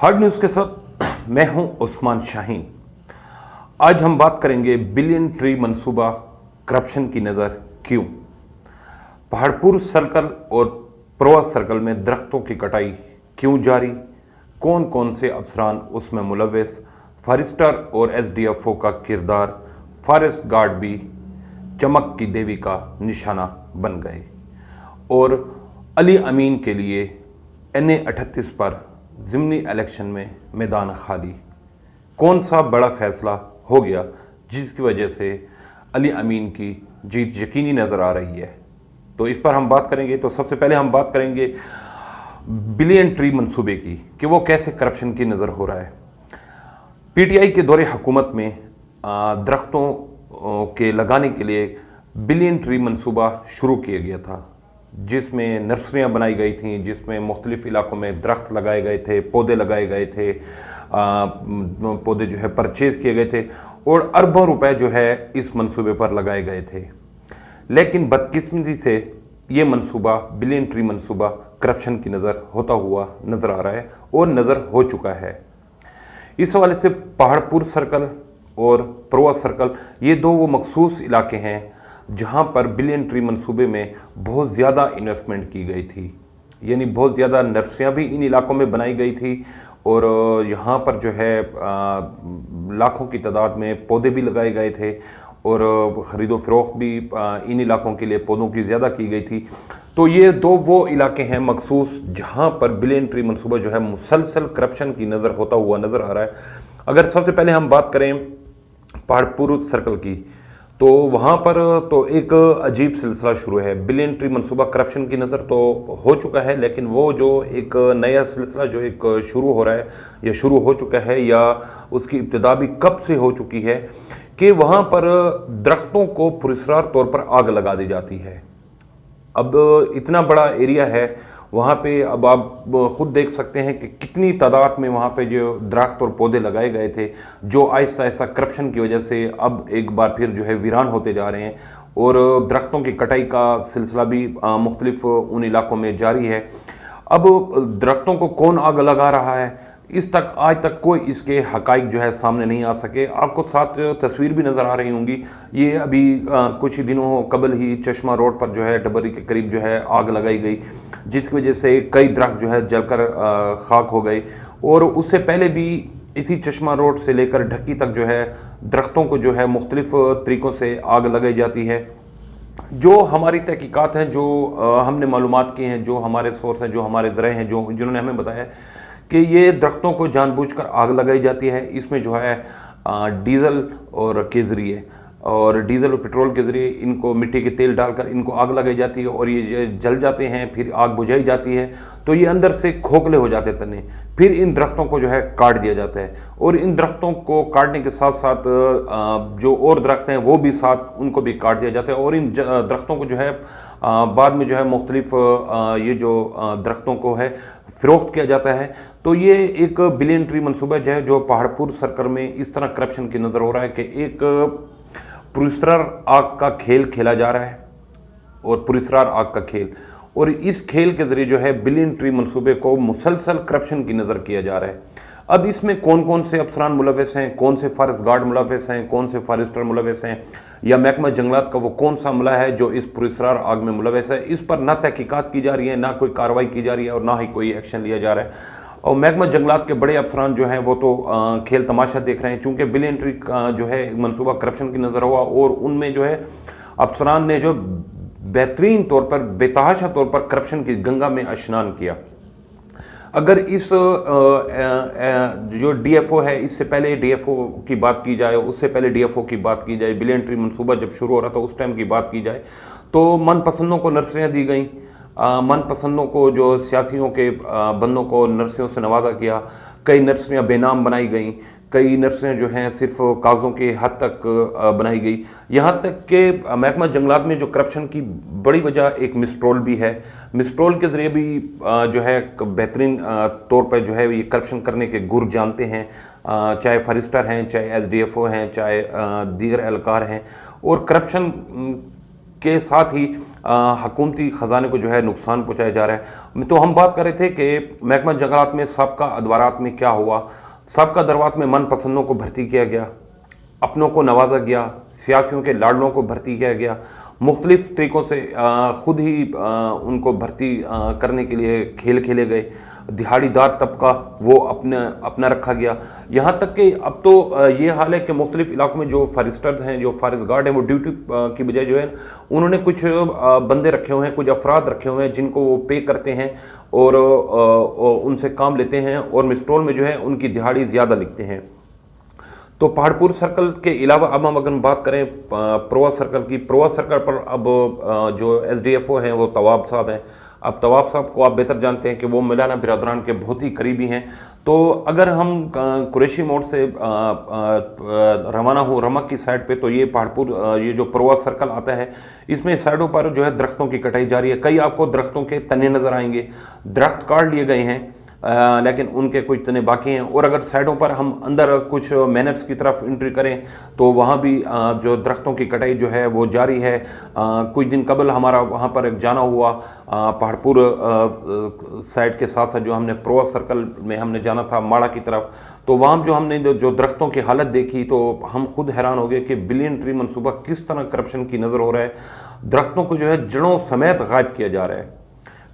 Hard news के साथ मैं हूं उस्मान शाहीन। आज हम बात करेंगे बिलियन ट्री मंसूबा करप्शन की नज़र क्यों। पहाड़पुर सर्कल और प्रवास सर्कल में दरख्तों की कटाई क्यों जारी, कौन कौन से अफसरान उसमें मुलव्वस, फॉरेस्टर और एसडीएफओ का किरदार, फॉरेस्ट गार्ड भी चमक की देवी का निशाना बन गए और अली अमीन के लिए NA 38 पर ज़िमनी इलेक्शन में मैदान खाली। कौन सा बड़ा फैसला हो गया जिसकी वजह से अली अमीन की जीत यकीनी नज़र आ रही है, तो इस पर हम बात करेंगे। तो सबसे पहले हम बात करेंगे बिलियन ट्री मंसूबे की कि वो कैसे करप्शन की नज़र हो रहा है। PTI के दौरे हुकूमत में दरख्तों के लगाने के लिए बिलियन ट्री मंसूबा शुरू किया गया था, जिसमें नर्सरियाँ बनाई गई थीं, जिसमें मुख्तलिफ इलाकों में दरख्त लगाए गए थे, पौधे लगाए गए थे, पौधे जो है परचेज़ किए गए थे और अरबों रुपए जो है इस मंसूबे पर लगाए गए थे। लेकिन बदकिस्मती से ये मंसूबा बिलियन ट्री मंसूबा करप्शन की नज़र होता हुआ नज़र आ रहा है और नज़र हो चुका है। इस हवाले से पहाड़पुर सर्कल और प्रवास सर्कल ये दो वो मखसूस इलाके हैं जहां पर बिलियन ट्री मंसूबे में बहुत ज़्यादा इन्वेस्टमेंट की गई थी, यानी बहुत ज़्यादा नर्सरियाँ भी इन इलाकों में बनाई गई थी और यहाँ पर जो है लाखों की तादाद में पौधे भी लगाए गए थे और ख़रीदो फरोख्त भी इन इलाकों के लिए पौधों की ज़्यादा की गई थी। तो ये दो वो इलाके हैं मखसूस जहाँ पर बिलियन ट्री मंसूबा जो है मुसलसल करप्शन की नज़र होता हुआ नज़र आ रहा है। अगर सबसे पहले हम बात करें पहाड़पुर सर्कल की, तो वहाँ पर तो एक अजीब सिलसिला शुरू है। बिलियन ट्री मंसूबा करप्शन की नज़र तो हो चुका है, लेकिन वो जो एक नया सिलसिला जो एक शुरू हो रहा है या शुरू हो चुका है या उसकी इब्तिदा भी कब से हो चुकी है कि वहाँ पर दरख्तों को पुरस्कार तौर पर आग लगा दी जाती है। अब इतना बड़ा एरिया है वहाँ पे, अब आप खुद देख सकते हैं कि कितनी तादाद में वहाँ पे जो दरख्त और पौधे लगाए गए थे, जो आहिस्ता आहिस्ता करप्शन की वजह से अब एक बार फिर जो है वीरान होते जा रहे हैं और दरख्तों की कटाई का सिलसिला भी मुख्तलिफ उन इलाकों में जारी है। अब दरख्तों को कौन आग लगा रहा है, इस तक आज तक कोई इसके हकाइक जो है सामने नहीं आ सके। आपको साथ तस्वीर भी नज़र आ रही होंगी। ये अभी कुछ ही दिनों कबल ही चश्मा रोड पर जो है डबरी के करीब जो है आग लगाई गई, जिसकी वजह से कई दरख्त जो है जलकर खाक हो गए और उससे पहले भी इसी चश्मा रोड से लेकर ढक्की तक जो है दरख्तों को जो है मुख्तलिफ तरीक़ों से आग लगाई जाती है। जो हमारी तहकीकात हैं, जो हमने मालूमात की हैं, जो हमारे सोर्स हैं, जो हमारे ज़राए हैं, जो जिन्होंने हमें बताया कि ये दरख्तों को जानबूझकर आग लगाई जाती है। इसमें जो है डीजल और के ज़रिए और डीजल और पेट्रोल के ज़रिए इनको मिट्टी के तेल डालकर इनको आग लगाई जाती है और ये जल जाते हैं, फिर आग बुझाई जाती है तो ये अंदर से खोखले हो जाते तने। फिर इन दरख्तों को जो है काट दिया जाता है और इन दरख्तों को काटने के साथ साथ जो और दरख्त हैं वो भी साथ उनको भी काट दिया जाता है और इन दरख्तों को जो है बाद में जो है मुख्तलिफ ये जो दरख्तों को है फ़रोख्त किया जाता है। तो ये एक बिलियन ट्री मंसूबा जो है जो पहाड़पुर सर्कल में इस तरह करप्शन की नज़र हो रहा है कि एक पुरस्कार आग का खेल खेला जा रहा है और पुरस्कार आग का खेल, और इस खेल के ज़रिए जो है बिलियन ट्री मंसूबे को मुसलसल करप्शन की नज़र किया जा रहा है। अब इसमें कौन कौन से अफसरान मुलव्वस हैं, कौन से फॉरेस्ट गार्ड मुलव्वस हैं, कौन से फॉरेस्टर मुलव्वस हैं, या महकमा जंगलात का वो कौन सा अमला है जो इस पुरस्कार आग में मुलव्वस है, इस पर ना तहकीकात की जा रही है, ना कोई कार्रवाई की जा रही है और ना ही कोई एक्शन लिया जा रहा है। और महकमा जंगलात के बड़े अफसरान जो हैं वो तो खेल तमाशा देख रहे हैं, चूँकि बिलियन ट्री जो है मंसूबा करप्शन की नज़र हुआ और उनमें जो है अफसरान ने जो बेहतरीन तौर पर बेतहाशा तौर पर करप्शन की गंगा में स्नान किया। अगर इस जो DFO है, इससे पहले DFO की बात की जाए, उससे पहले DFO की बात की जाए, बिलियन ट्री मंसूबा जब शुरू हो रहा था उस टाइम की बात की जाए, तो मनपसंदों को नर्सरियाँ दी गई, मनपसंदों को जो सियासियों के बंदों को नर्सरियों से नवाजा किया, कई नर्सरियाँ बेनाम बनाई गई, कई नर्सरियाँ जो हैं सिर्फ कागज़ों के हद तक बनाई गई। यहाँ तक कि महकमा जंगलात में जो करप्शन की बड़ी वजह एक मिसट्रोल भी है। मिसट्रोल के ज़रिए भी जो है बेहतरीन तौर पर जो है ये करप्शन करने के गुर जानते हैं, चाहे फॉरेस्टर हैं, चाहे SDFO हैं, चाहे दीगर एहलकार हैं, और करप्शन के साथ ही हुकूमती ख़जाने को जो है नुकसान पहुँचाया जा रहा है। तो हम बात कर रहे थे कि महकमा जंगलात में साबका अदवारात में क्या हुआ। साबका अदवारात में मनपसंदों को भर्ती किया गया, अपनों को नवाजा गया, सियासियों के लाडलों को भर्ती किया गया, मुख्तलिफ तरीक़ों से खुद ही उनको भर्ती करने के लिए खेल खेले गए, दिहाड़ीदार तबका वो अपना रखा गया। यहाँ तक कि अब तो ये हाल है कि मुख्तलिफ इलाकों में जो फॉरेस्टर्स हैं, जो फॉरेस्ट गार्ड हैं, वो ड्यूटी की बजाय जो है उन्होंने कुछ बंदे रखे हुए हैं, कुछ अफराद रखे हुए हैं जिनको वो पे करते हैं और उनसे काम लेते हैं और मिस्ट्रोल में जो है उनकी दिहाड़ी ज़्यादा लिखते हैं। तो पहाड़पुर सर्कल के अलावा अब हम अगर बात करें प्रवास सर्कल की, प्रवास सर्कल पर अब जो SDFO हैं वो तवाब साहब हैं। अब तवाब साहब को आप बेहतर जानते हैं कि वो मौलाना बिरादरान के बहुत ही करीबी हैं। तो अगर हम कुरैशी मोड़ से रवाना हो रमक की साइड पे, तो ये पहाड़पुर ये जो प्रवास सर्कल आता है, इसमें साइडों पर जो है दरख्तों की कटाई जारी है। कई आपको दरख्तों के तने नज़र आएंगे, दरख्त काट लिए गए हैं लेकिन उनके कुछ तने बाकी हैं। और अगर साइडों पर हम अंदर कुछ मैनर्स की तरफ एंट्री करें तो वहाँ भी जो दरख्तों की कटाई जो है वो जारी है। कुछ दिन कबल हमारा वहाँ पर एक जाना हुआ पहाड़पुर साइड के साथ साथ जो हमने प्रवास सर्कल में हमने जाना था माड़ा की तरफ, तो वहाँ जो हमने जो दरख्तों की हालत देखी तो हम खुद हैरान हो गए कि बिलियन ट्री मनसूबा किस तरह करप्शन की नज़र हो रहा है। दरख्तों को जो है जड़ों समेत गायब किया जा रहा है।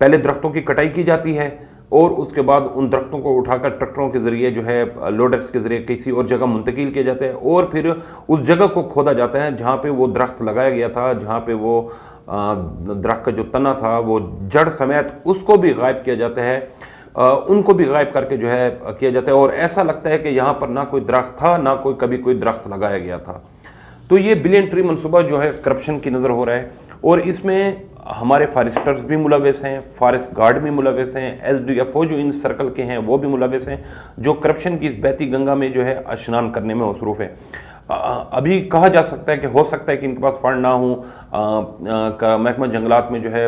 पहले दरख्तों की कटाई की जाती है और उसके बाद उन दरख्तों को उठाकर ट्रैक्टरों के ज़रिए जो है लोडर्स के ज़रिए किसी और जगह मुंतकिल किया जाता है और फिर उस जगह को खोदा जाता है जहाँ पे वो दरख्त लगाया गया था, जहाँ पे वो दरख्त का जो तना था वो जड़ समेत उसको भी गायब किया जाता है, उनको भी गायब करके जो है किया जाता है। और ऐसा लगता है कि यहाँ पर ना कोई दरख्त था, ना कभी कोई दरख्त लगाया गया था। तो ये बिलियन ट्री मनसूबा जो है करप्शन की नज़र हो रहा है और इसमें हमारे फॉरेस्टर्स भी मुलविस हैं, फॉरेस्ट गार्ड भी मुलविस हैं, SDFO जो इन सर्कल के हैं वो भी मुलविस हैं, जो करप्शन की इस बहती गंगा में जो है स्नान करने में मसरूफ़ है। अभी कहा जा सकता है कि हो सकता है कि इनके पास फंड ना हो, महकमा जंगलात में जो है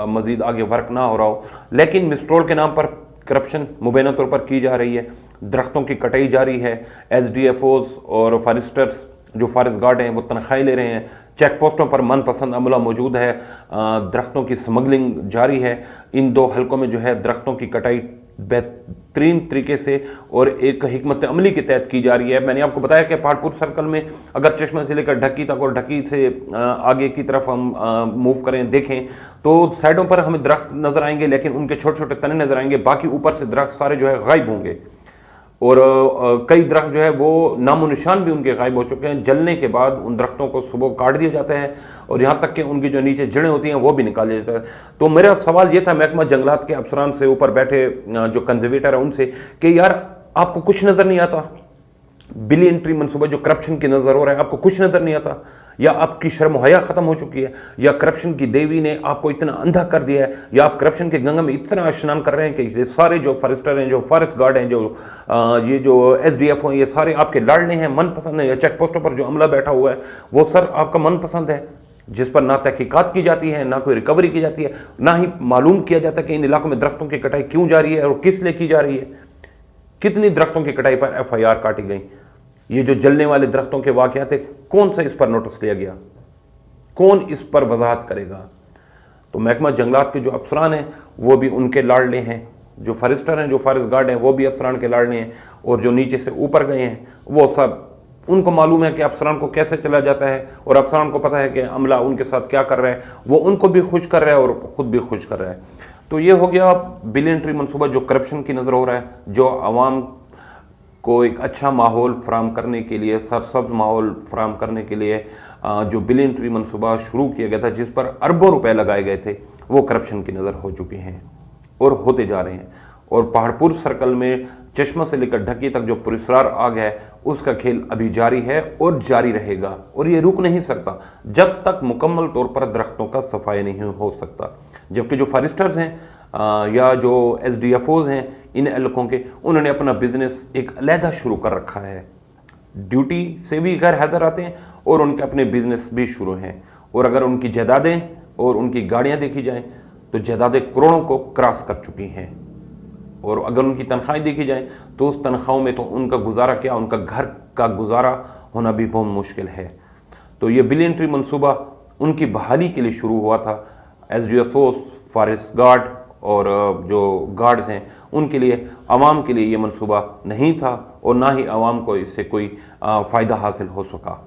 मज़ीद आगे वर्क ना हो रहा हो, लेकिन मिस्ट्रोल के नाम पर करप्शन मुबैना तौर पर की जा रही है। दरख्तों की कटाई जारी है, SDFOs और फॉरेस्टर्स जो फॉरेस्ट गार्ड हैं वो तनख्वाही ले रहे हैं, चेक पोस्टों पर मनपसंद अमला मौजूद है, दरख्तों की स्मगलिंग जारी है। इन दो हलकों में जो है दरख्तों की कटाई बेहतरीन तरीके से और एक हिकमत अमली के तहत की जा रही है। मैंने आपको बताया कि पहाड़पुर सर्कल में अगर चश्मा से लेकर ढक्की तक और ढक्की से आगे की तरफ हम मूव करें देखें तो साइडों पर हमें दरख्त नजर आएंगे लेकिन उनके छोटे छोटे तने नजर आएंगे, बाकी ऊपर से दरख्त सारे जो है गायब होंगे और कई दरख्त जो है वो नामो निशान भी उनके गायब हो चुके हैं। जलने के बाद उन दरख्तों को सुबह काट दिया जाता है और यहाँ तक कि उनकी जो नीचे जड़ें होती हैं वो भी निकाल दिया जाता है। तो मेरा सवाल ये था महकमा जंगलात के अफसरान से, ऊपर बैठे जो कंजर्वेटर है उनसे, कि यार आपको कुछ नज़र नहीं आता? बिलियन ट्री मनसूबा जो करप्शन की नज़र हो रहा है आपको कुछ नज़र नहीं आता? या आपकी शर्म हया ख़त्म हो चुकी है? या करप्शन की देवी ने आपको इतना अंधा कर दिया है? या आप करप्शन के गंगा में इतना स्नान कर रहे हैं कि ये सारे जो फॉरेस्टर हैं, जो फॉरेस्ट गार्ड हैं, जो ये जो SDFO हैं, ये सारे आपके लाडले हैं, मनपसंद हैं? या चेक पोस्टों पर जो अमला बैठा हुआ है वो सर आपका मनपसंद है, जिस पर ना तहकीकात की जाती है, ना कोई रिकवरी की जाती है, ना ही मालूम किया जाता है कि इन इलाकों में दरख्तों की कटाई क्यों जा रही है और किस लिए की जा रही है? कितनी दरख्तों की कटाई पर FIR काटी गई? ये जो जलने वाले दरख्तों के वाक़यात थे, कौन सा इस पर नोटिस लिया गया? कौन इस पर वजाहत करेगा? तो महकमा जंगलात के जो अफसरान हैं वो भी उनके लाडले हैं, जो फॉरेस्टर हैं, जो फॉरेस्ट गार्ड हैं वो भी अफसरान के लाडले हैं, और जो नीचे से ऊपर गए हैं वो सब उनको मालूम है कि अफसरान को कैसे चला जाता है और अफसरान को पता है कि अमला उनके साथ क्या कर रहा है, वो उनको भी खुश कर रहा है और ख़ुद भी खुश कर रहा है। तो ये हो गया बिलियन ट्री मनसूबा जो करप्शन की नज़र हो रहा है, जो आवाम को एक अच्छा माहौल फराम करने के लिए, सरसब्ज माहौल फराम करने के लिए जो बिलियन ट्री मनसूबा शुरू किया गया था, जिस पर अरबों रुपए लगाए गए थे, वो करप्शन की नज़र हो चुके हैं और होते जा रहे हैं। और पहाड़पुर सर्कल में चश्मा से लेकर ढक्की तक जो पुरस्कार आग है उसका खेल अभी जारी है और जारी रहेगा और ये रुक नहीं सकता जब तक मुकम्मल तौर पर दरख्तों का सफाई नहीं हो सकता। जबकि जो फॉरेस्टर्स हैं या जो SDFOs हैं इन इलाकों के, उन्होंने अपना बिजनेस एक अलहदा शुरू कर रखा है, ड्यूटी से भी घर हाजिर आते हैं और उनके अपने बिजनेस भी शुरू हैं। और अगर उनकी जायदादें और उनकी गाड़ियां देखी जाएं तो जायदादें करोड़ों को क्रॉस कर चुकी हैं, और अगर उनकी तनख्वाहें देखी जाएं तो उस तनख्वाहों में तो उनका गुजारा क्या, उनका घर का गुजारा होना भी बहुत मुश्किल है। तो ये बिलियन ट्री मनसूबा उनकी बहाली के लिए शुरू हुआ था। एसडीएसओ, फॉरेस्ट गार्ड और जो गार्ड्स हैं उनके लिए, आवाम के लिए ये मंसूबा नहीं था और ना ही आवाम को इससे कोई फ़ायदा हासिल हो सका।